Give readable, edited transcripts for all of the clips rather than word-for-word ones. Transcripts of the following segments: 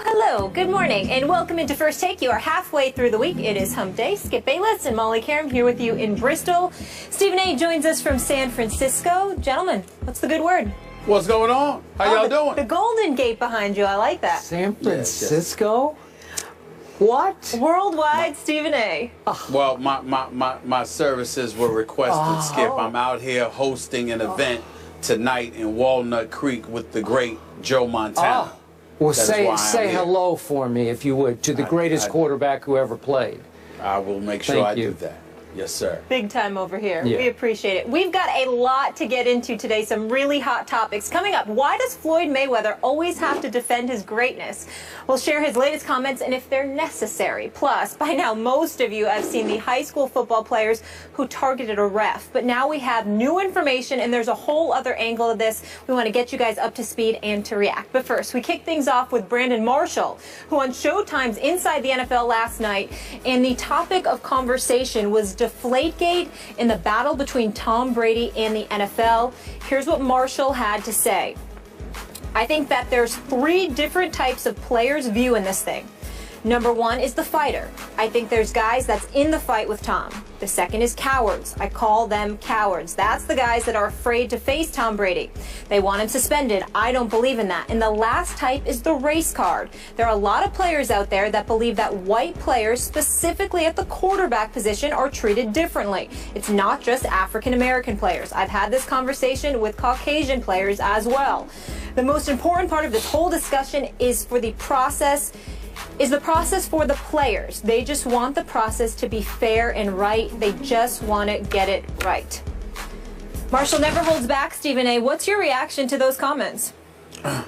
Hello, good morning, and welcome into First Take. You are halfway through the week. It is Hump Day. Skip Bayless and Molly Karam here with you in Bristol. Stephen A. joins us from San Francisco. Gentlemen, what's the good word? What's going on? How y'all doing? The Golden Gate behind you. I like that. San Francisco? What? Worldwide, Stephen A. Well, my services were requested, Skip. I'm out here hosting an event tonight in Walnut Creek with the great Joe Montana. Well, say hello for me, if you would, to the greatest quarterback who ever played. I will make sure I do that. Yes, sir. Big time over here. Yeah. We appreciate it. We've got a lot to get into today, some really hot topics. Coming up, why does Floyd Mayweather always have to defend his greatness? We'll share his latest comments and if they're necessary. Plus, by now, most of you have seen the high school football players who targeted a ref. But now we have new information, and there's a whole other angle of this. We want to get you guys up to speed and to react. But first, we kick things off with Brandon Marshall, who on Showtime's Inside the NFL last night, and the topic of conversation was Deflategate in the battle between Tom Brady and the NFL. Here's what Marshall had to say. I think that there's three different types of players' view in this thing. Number one is the fighter. I think there's guys that's in the fight with Tom. The second is cowards. I call them cowards. That's the guys that are afraid to face Tom Brady. They want him suspended. I don't believe in that. And the last type is the race card. There are a lot of players out there that believe that white players, specifically at the quarterback position, are treated differently. It's not just African American players. I've had this conversation with Caucasian players as well. The most important part of this whole discussion is for the process for the players. They just want the process to be fair and right. They just want to get it right. Marshall never holds back, Stephen A. What's your reaction to those comments?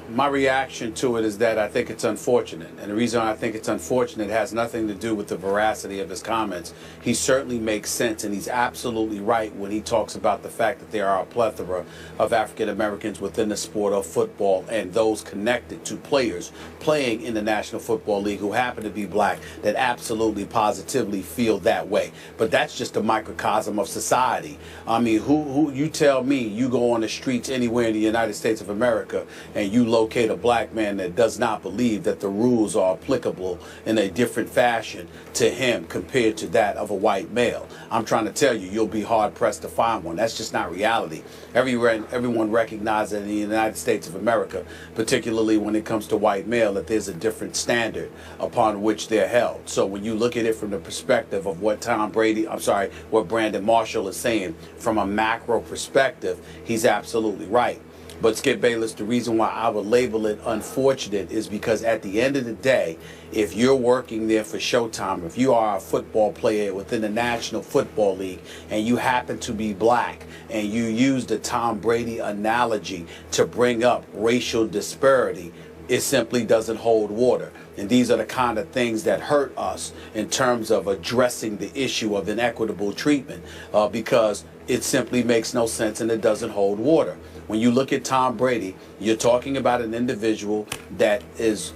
My reaction to it is that I think it's unfortunate. And the reason I think it's unfortunate has nothing to do with the veracity of his comments. He certainly makes sense, and he's absolutely right when he talks about the fact that there are a plethora of African Americans within the sport of football and those connected to players playing in the National Football League who happen to be black that absolutely positively feel that way. But that's just a microcosm of society. I mean, who you tell me you go on the streets anywhere in the United States of America and you locate a black man that does not believe that the rules are applicable in a different fashion to him compared to that of a white male. I'm trying to tell you, you'll be hard-pressed to find one. That's just not reality. Everyone recognizes in the United States of America, particularly when it comes to white male, that there's a different standard upon which they're held. So when you look at it from the perspective of what what Brandon Marshall is saying, from a macro perspective, he's absolutely right. But Skip Bayless, the reason why I would label it unfortunate is because at the end of the day, if you're working there for Showtime, if you are a football player within the National Football League and you happen to be black and you use the Tom Brady analogy to bring up racial disparity, it simply doesn't hold water. And these are the kind of things that hurt us in terms of addressing the issue of inequitable treatment because it simply makes no sense and it doesn't hold water. When you look at Tom Brady, you're talking about an individual that is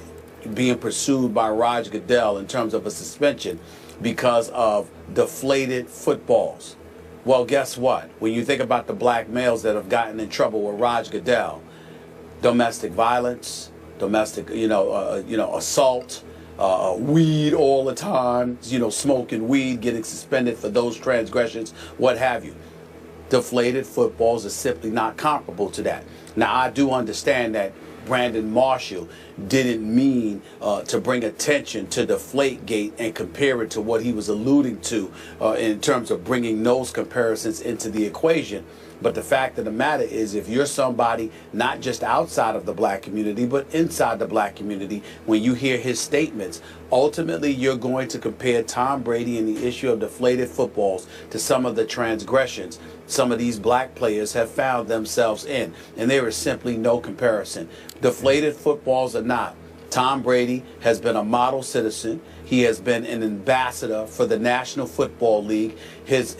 being pursued by Roger Goodell in terms of a suspension because of deflated footballs. Well, guess what? When you think about the black males that have gotten in trouble with Roger Goodell, domestic violence, domestic, assault, weed all the time, smoking weed, getting suspended for those transgressions, what have you. Deflated footballs are simply not comparable to that. Now, I do understand that Brandon Marshall didn't mean to bring attention to Deflategate and compare it to what he was alluding to in terms of bringing those comparisons into the equation. But the fact of the matter is, if you're somebody not just outside of the black community, but inside the black community, when you hear his statements, ultimately you're going to compare Tom Brady and the issue of deflated footballs to some of the transgressions some of these black players have found themselves in. And there is simply no comparison. Deflated footballs or not, Tom Brady has been a model citizen. He has been an ambassador for the National Football League. His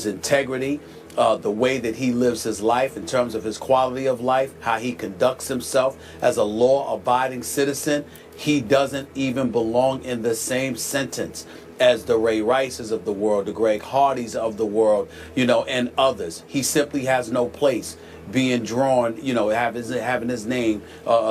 integrity, the way that he lives his life in terms of his quality of life, how he conducts himself as a law-abiding citizen, he doesn't even belong in the same sentence as the Ray Rices of the world, the Greg Hardys of the world, and others. He simply has no place being drawn, having his name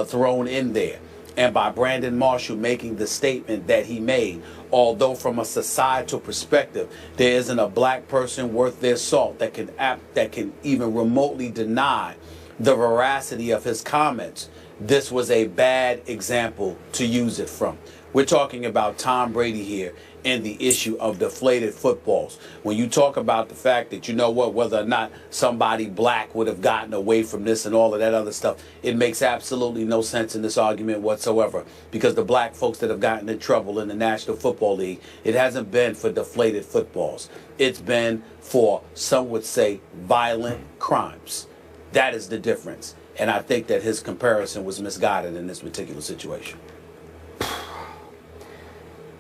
thrown in there. and by Brandon Marshall making the statement that he made, although from a societal perspective, there isn't a black person worth their salt that can even remotely deny the veracity of his comments, this was a bad example to use it from. We're talking about Tom Brady here and the issue of deflated footballs. When you talk about the fact that, you know what, whether or not somebody black would have gotten away from this and all of that other stuff, it makes absolutely no sense in this argument whatsoever, because the black folks that have gotten in trouble in the National Football League, it hasn't been for deflated footballs. It's been for, some would say, violent crimes. That is the difference. And I think that his comparison was misguided in this particular situation.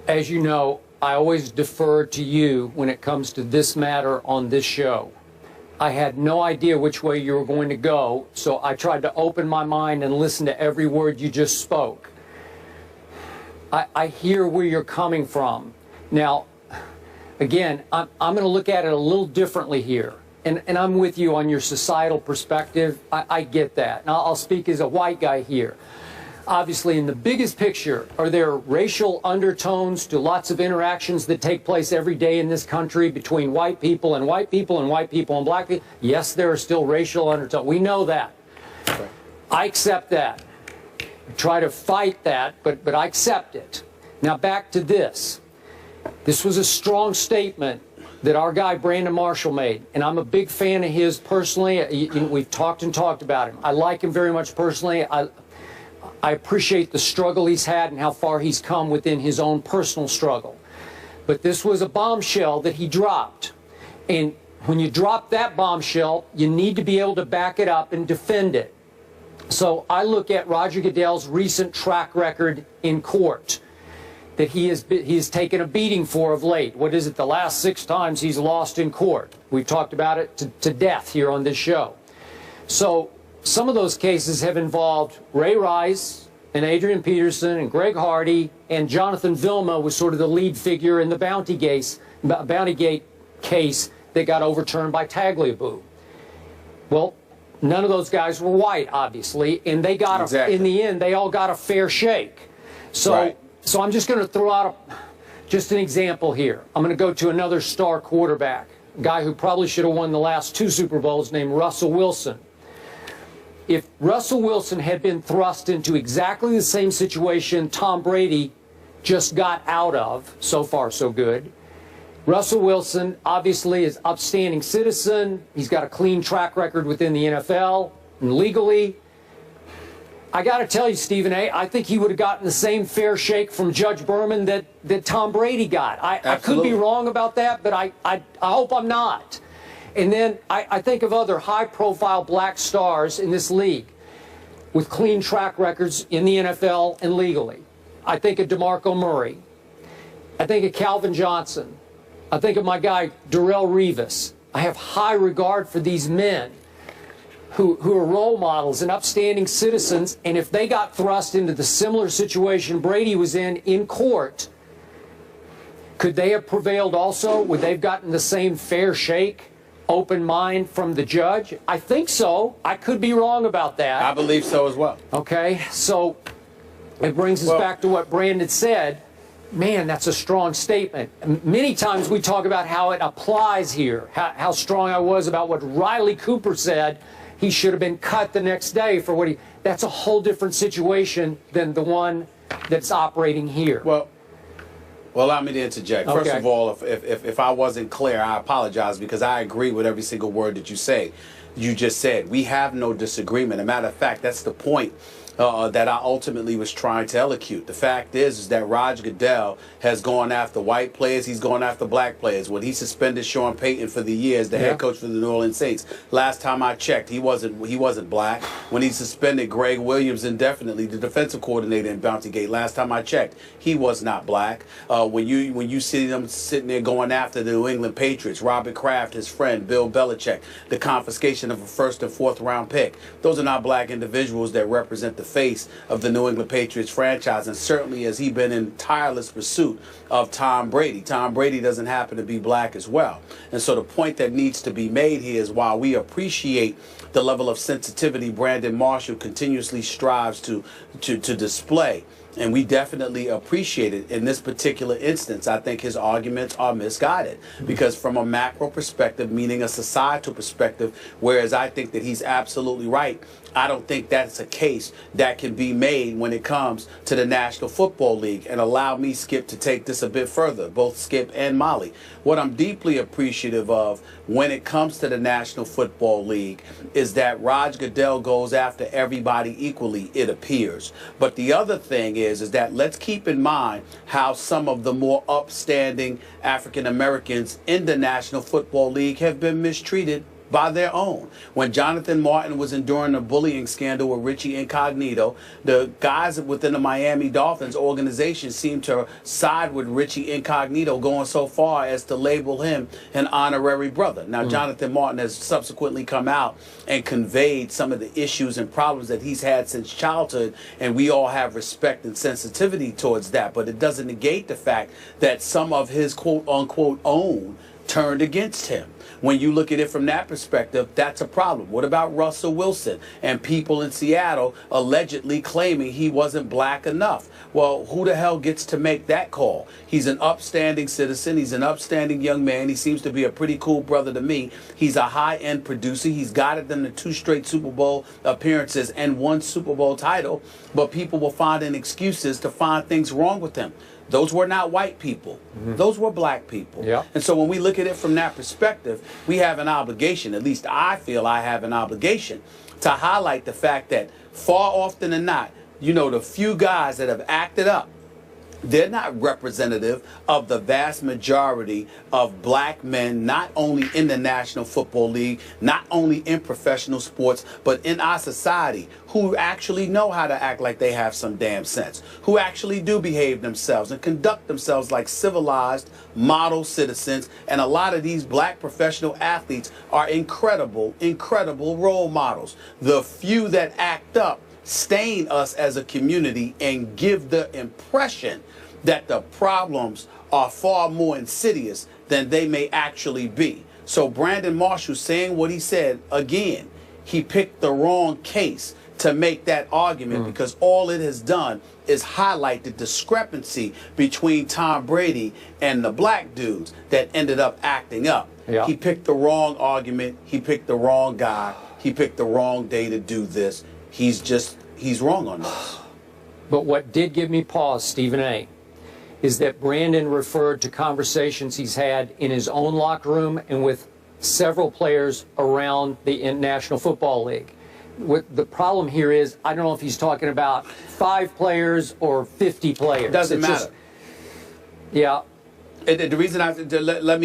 As you know, I always defer to you when it comes to this matter on this show. I had no idea which way you were going to go, so I tried to open my mind and listen to every word you just spoke. I hear where you're coming from. Now, again, I'm going to look at it a little differently here. And I'm with you on your societal perspective. I get that. Now, I'll speak as a white guy here. Obviously, in the biggest picture, are there racial undertones to lots of interactions that take place every day in this country between white people and white people and white people and black people? Yes, there are still racial undertones. We know that. Okay. I accept that. I try to fight that, but I accept it. Now, back to this. This was a strong statement that our guy Brandon Marshall made, and I'm a big fan of his personally. We've talked about him. I like him very much personally. I appreciate the struggle he's had and how far he's come within his own personal struggle. But this was a bombshell that he dropped. And when you drop that bombshell, you need to be able to back it up and defend it. So I look at Roger Goodell's recent track record in court that he has taken a beating for of late. What is it, the last 6 times he's lost in court? We've talked about it to death here on this show. So some of those cases have involved Ray Rice and Adrian Peterson and Greg Hardy, and Jonathan Vilma was sort of the lead figure in the Bountygate case that got overturned by Tagliabue. Well, none of those guys were white, obviously, and they got in the end, they all got a fair shake. So, right. So I'm just going to throw out just an example here. I'm going to go to another star quarterback, a guy who probably should have won the last 2 Super Bowls, named Russell Wilson. If Russell Wilson had been thrust into exactly the same situation Tom Brady just got out of, so far so good, Russell Wilson obviously is an upstanding citizen. He's got a clean track record within the NFL and legally. I got to tell you, Stephen A., I think he would have gotten the same fair shake from Judge Berman that Tom Brady got. I could be wrong about that, but I hope I'm not. And then I think of other high-profile black stars in this league with clean track records in the NFL and legally. I think of DeMarco Murray. I think of Calvin Johnson. I think of my guy, Darrelle Revis. I have high regard for these men who are role models and upstanding citizens, and if they got thrust into the similar situation Brady was in court, could they have prevailed also? Would they have gotten the same fair shake? Open mind from the judge? I think so. I could be wrong about that. I believe so as well. Okay, so it brings us back to what Brandon said. Man, that's a strong statement. Many times we talk about how it applies here, how strong I was about what Riley Cooper said. He should have been cut the next day for what he... That's a whole different situation than the one that's operating here. Well, allow me to interject. Okay. First of all, if I wasn't clear, I apologize, because I agree with every single word that you just said. We have no disagreement. As a matter of fact, that's the point that I ultimately was trying to elocute. The fact is that Roger Goodell has gone after white players. He's gone after black players. When he suspended Sean Payton for the year as the head coach for the New Orleans Saints, last time I checked, he wasn't black. When he suspended Greg Williams indefinitely, the defensive coordinator in Bountygate, last time I checked, he was not black. When you see them sitting there going after the New England Patriots, Robert Kraft, his friend, Bill Belichick, the confiscation of a 1st and 4th round pick, those are not black individuals that represent the face of the New England Patriots franchise, and certainly has he been in tireless pursuit of Tom Brady. Tom Brady doesn't happen to be black as well. And so the point that needs to be made here is, while we appreciate the level of sensitivity Brandon Marshall continuously strives to display, and we definitely appreciate it, in this particular instance, I think his arguments are misguided. Because from a macro perspective, meaning a societal perspective, whereas I think that he's absolutely right, I don't think that's a case that can be made when it comes to the National Football League. And allow me, Skip, to take this a bit further, both Skip and Molly. What I'm deeply appreciative of when it comes to the National Football League is that Raj Goodell goes after everybody equally, it appears. But the other thing is that let's keep in mind how some of the more upstanding African Americans in the National Football League have been mistreated by their own. When Jonathan Martin was enduring a bullying scandal with Richie Incognito, the guys within the Miami Dolphins organization seemed to side with Richie Incognito, going so far as to label him an honorary brother. Now, Jonathan Martin has subsequently come out and conveyed some of the issues and problems that he's had since childhood, and we all have respect and sensitivity towards that. But it doesn't negate the fact that some of his quote-unquote own turned against him. When you look at it from that perspective, that's a problem. What about Russell Wilson and people in Seattle allegedly claiming he wasn't black enough? Well, who the hell gets to make that call? He's an upstanding citizen. He's an upstanding young man. He seems to be a pretty cool brother to me. He's a high-end producer. He's guided them to 2 straight Super Bowl appearances and 1 Super Bowl title. But people will find excuses to find things wrong with him. Those were not white people. Those were black people. Yeah. And so when we look at it from that perspective, we have an obligation, at least I feel I have an obligation, to highlight the fact that far often than not, you know, the few guys that have acted up, they're not representative of the vast majority of black men, not only in the National Football League, not only in professional sports, but in our society, who actually know how to act like they have some damn sense, who actually do behave themselves and conduct themselves like civilized, model citizens. And a lot of these black professional athletes are incredible, incredible role models. The few that act up stain us as a community and give the impression that the problems are far more insidious than they may actually be. So Brandon Marshall saying what he said, again, he picked the wrong case to make that argument, because all it has done is highlight the discrepancy between Tom Brady and the black dudes that ended up acting up. Yeah. He picked the wrong argument. He picked the wrong guy. He picked the wrong day to do this. He's wrong on this. But what did give me pause, Stephen A., is that Brandon referred to conversations he's had in his own locker room and with several players around the National Football League. What the problem here is, I don't know if he's talking about 5 players or 50 players. Doesn't matter. Yeah. The reason allow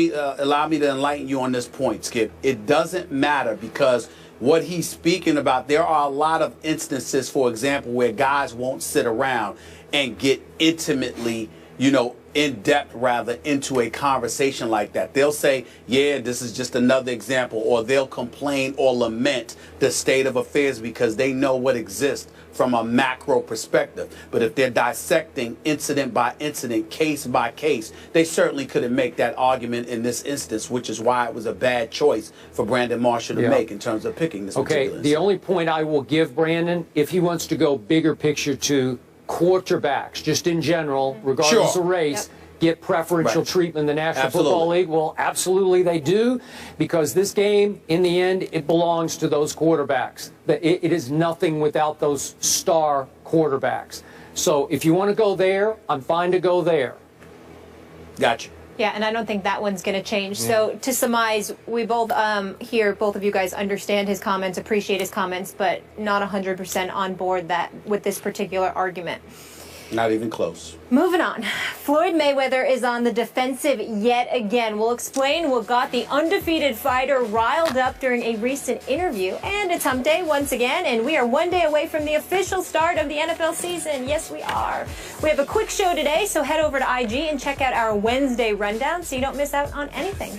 me to enlighten you on this point, Skip. It doesn't matter, because what he's speaking about, there are a lot of instances, for example, where guys won't sit around and get intimately, you know, in depth rather, into a conversation like that. They'll say, yeah, this is just another example, or they'll complain or lament the state of affairs because they know what exists from a macro perspective. But if they're dissecting incident by incident, case by case, they certainly couldn't make that argument in this instance, which is why it was a bad choice for Brandon Marshall to make in terms of picking this particular instance. The only point I will give Brandon, if he wants to go bigger picture to quarterbacks, just in general, regardless of race, get preferential treatment in the National Football League. Well, absolutely they do, because this game, in the end, it belongs to those quarterbacks. It is nothing without those star quarterbacks. So if you want to go there, I'm fine to go there. Gotcha. Yeah, and I don't think that one's going to change. So to surmise, we both here, both of you guys understand his comments, appreciate his comments, but not 100% on board with this particular argument. Not even close. Moving on. Floyd Mayweather is on the defensive yet again. We'll explain what got the undefeated fighter riled up during a recent interview. And it's hump day once again, and we are 1 day away from the official start of the NFL season. Yes, we are. We have a quick show today, so head over to IG and check out our Wednesday rundown so you don't miss out on anything.